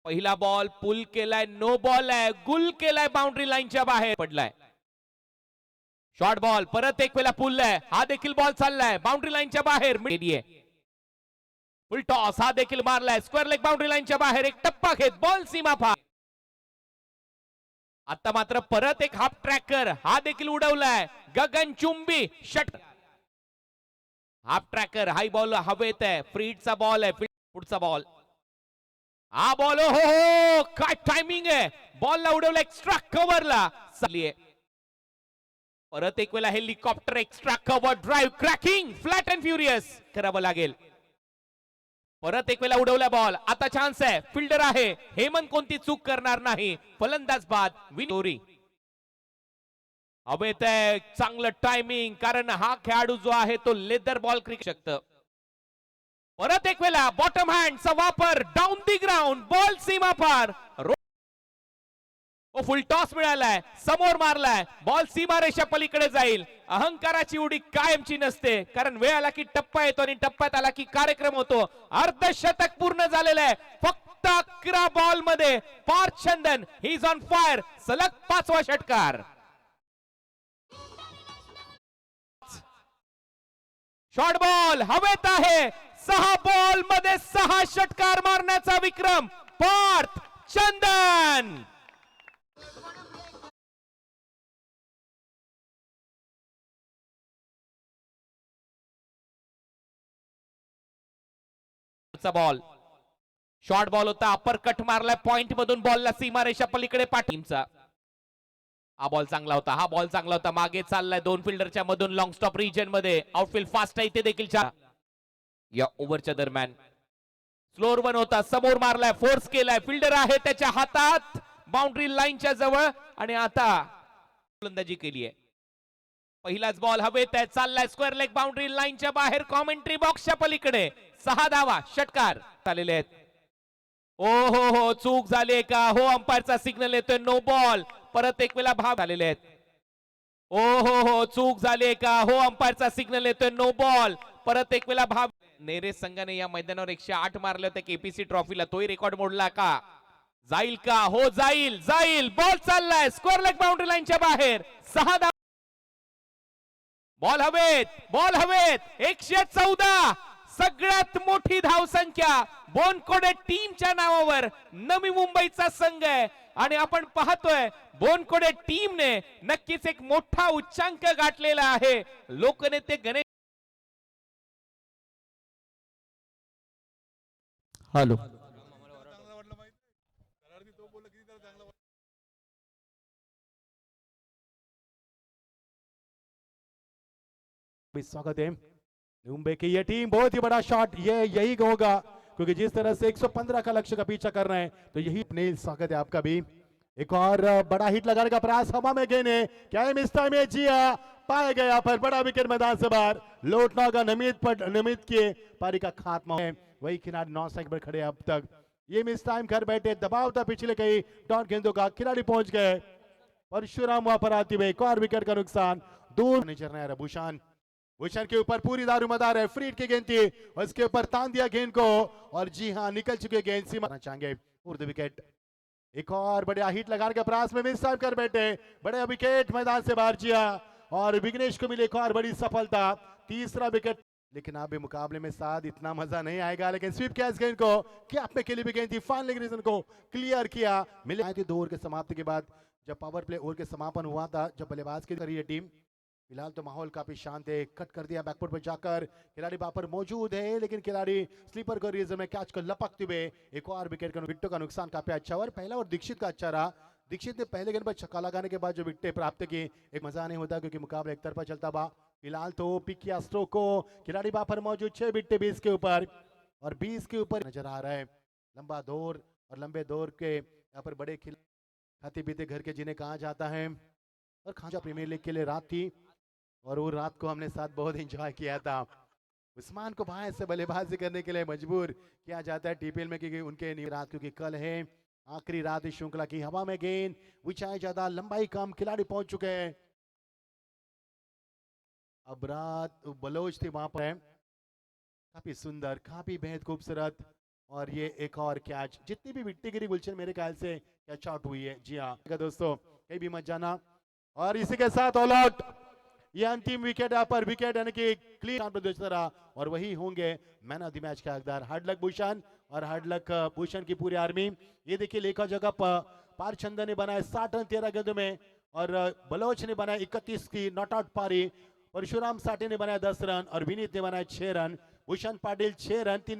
पहिला बॉल पुल केलाय, no ball आहे, गुल केलाय, बाउंड्री लाईनच्या बाहेर पडलाय. शॉर्ट बॉल परत एक वेळा पुल आहे, हा देखील बॉल चाललाय बाउंड्री लाईनच्या बाहेर. फुल टॉस हा देखील मारलाय, स्क्वेअर लेग बाउंड्री लाईनच्या बाहेर. एक टप्पा घेत बॉल सीमा पार. आता मात्र परत एक हाफ ट्रॅकर हा देखील उडवलाय, गगनचुंबी षट. हाफ ट्रॅकर हाय बॉल हवेत आहे, फ्रीडचा बॉल आहे. पुढचा बॉल, हा बॉल हो काय टायमिंग आहे, बॉलला उडवलं एक्स्ट्रा कव्हरला. परत एक वेळा helicopter extra cover drive cracking flat and furious करावं लागेल. परत एक वेळा उडवला बॉल, आता चान्स आहे, फिल्डर आहे हेमंत, कोणती चूक करणार नाही. फलंदाज बाद विनोरी हवेत आहे, चांगलं टायमिंग, कारण हा खेळाडू जो आहे तो लेदर बॉल क्रिक शकतं. परत एक वेळा बॉटम हँडचा वापर, डाऊन दी ग्राउंड, बॉल सीमा पार. फुल टॉस मिळालाय, समोर मारलाय, बॉल सीमारेषा पलीकडे जाईल. अहंकाराची उडी कायमची नसते, कारण वेळ आला की टप्पा येतो आणि टप्प्यात आला की कार्यक्रम होतो. अर्धशतक पूर्ण झालेलं आहे फक्त 11 बॉल मध्ये. पार्थ चंदन ही इज ऑन फायर, सलग 5वा षटकार. शॉर्ट बॉल हवेत आहे, 6 बॉल मध्ये 6 षटकार मारण्याचा विक्रम पार्थ चंदन. बॉल शॉर्ट बॉल होता, अपर कट मारलाय पॉइंट मधून, बॉलला सीमारेषा पलीकडे पाठीमचा. हा बॉल चांगला होता, हा बॉल चांगला होता, मागे चाललाय 2 फिल्डरच्या मधून लॉंग स्टॉप रिजन मध्ये. आउटफील्ड फास्ट आहे ते देखील या ओव्हरच्या दरम्यान. स्लोअर वन होता, समोर मारलाय, फोर्स केलाय, फिल्डर आहे त्याच्या हातात बाउंड्री लाईनच्या जवळ, आणि आता गोलंदाजी केली आहे. पहिलाच बॉल हवेत आहे, चाललाय स्क्वेअर लेग बाउंड्री लाईनच्या बाहेर, कॉमेंट्री बॉक्सच्या पलीकडे. 6 धावा षटकार झालेले आहेत. ओ हो चूक झाली का, हो अंपायरचा सिग्नल येतोय, नो बॉल. परत एक वेळा भाग झालेले आहेत. ओ हो चूक झाली का, हो अंपायरचा सिग्नल येतोय, नो बॉल. परत एक वेळा भाग. नेरे संघाने या मैदानावर 108 मारले होते केपीसी ट्रॉफीला, तोही रेकॉर्ड मोडला का, जाईल का, हो जाईल जाईल, बॉल चाललाय स्क्वेअर लेग बाउंड्री लाईनच्या बाहेर. 6 धावा. बॉल हवेत 114, सगळ्यात मोठी धावसंख्या बोनकोडे टीमच्या नावावर नवी मुंबईचा संघ आहे. आणि आपण पाहतोय बोनकोडे टीमने नक्कीच एक मोठा उच्चांक गाठलेला आहे. लोकनेते गणेश हॅलो स्वागत है मुंबई की ये टीम, बहुत ही बड़ा शॉट ये यही होगा, क्योंकि जिस तरह से 115 का लक्ष्य का पीछा कर रहे हैं, तो यही अपने स्वागत है आपका भी. एक और बड़ा हिट लगाने का प्रयास, हवा में गेंद है, क्या है मिस टाइम है, जिया पाया गया पर बड़ा विकेट मैदान से बाहर. लौटना होगा नमित के पारी का खात्मा है. वही खिलाड़ी 9 स्ट्राइक पर खड़े अब तक. ये मिस टाइम घर बैठे, दबाव था पिछले कई डॉट गेंदों का, खिलाड़ी पहुंच गए. परशुराम वहां पर आते हुए एक और विकेट का नुकसान. दूर नहीं चल रहा है भूषण के ऊपर पूरी दारूमदार है, फ्रीड की गेंद थी, उसके ऊपर तान दिया गेंद को, और जी हां निकल चुके गेंद सीमा चाहेंगे पूर्ण विकेट. एक और बढ़िया हिट लगाने के प्रयास में मिस टाइम कर बैठे, बड़े विकेट मैदान से बाहर जिया, और विघ्नेश को मिली एक और बड़ी सफलता, 3रा विकेट. लेकिन अभी मुकाबले में साथ इतना मजा नहीं आएगा, लेकिन स्वीप किया इस गेंद को, कैप में खेली भी गेंद थी, फाइनल रीजन को क्लियर किया. मिले आए थे 2 ओवर के समाप्ति के बाद, जब पावर प्ले ओवर के समापन हुआ था, जब बल्लेबाज की रही है टीम. फिलहाल तो माहौल काफी शांत है, कट कर दिया बैकफुट पर जाकर, खिलाड़ी वहां पर मौजूद है, लेकिन खिलाड़ी स्लीपर को रीजन में कैच को लपकते हुए एक और विकेट का नुकसान काफी अच्छा. और पहला और दीक्षित का अच्छा रहा. दीक्षित ने पहले गेंद पर छक्का लगाने के बाद जो विकेट प्राप्त की, एक मजा नहीं होता क्योंकि मुकाबला एक तरफा चलता बा. फिलहाल तो पिक किया स्ट्रोक को, खिलाड़ी वहां पर मौजूद 6 विकेट 20 के ऊपर, और 20 के ऊपर नजर आ रहा है. लंबा दौर और लंबे दौर के यहाँ पर बड़े खाते पीते घर के जिन्हें कहा जाता है, और खांचा प्रीमियर लीग के लिए रात थी, और वो रात को हमने साथ बहुत एंजॉय किया था. उस्मान को बाहर से बल्लेबाजी करने के लिए मजबूर किया जाता है टीपीएल में, क्योंकि उनके रात, क्योंकि कल है आखिरी रात इस श्रृंखला की. हवा में गेंद, ऊंचाई ज्यादा, लंबाई कम, खिलाड़ी पहुंच चुके हैं. अब रात बलोच थी वहां पर, काफी सुंदर, काफी बेहद खूबसूरत, और ये एक और कैच। जितनी भी विकेट गिरी गुलशन मेरे ख्याल से कैच आउट हुई है। जी हाँ दोस्तों, कहीं भी मत जाना। और इसी के साथ ऑल आउट, ये अंतिम विकेट यहाँ पर, विकेट यानी कि क्लीन रहा और वही होंगे मैन ऑफ द मैच के हकदार। हार्ड लक भूषण और हार्ड लक भूषण की पूरी आर्मी। ये देखिए लेखा जगह पारचंद ने बनाए 60 रन 13 गेंदों में और बलोच ने बनाए 31 की नॉट आउट पारी। परशुराम साठे ने बनाया 10 रन और विनीत ने बनाए 6 रन। भूषण पाटिल 6 रन 3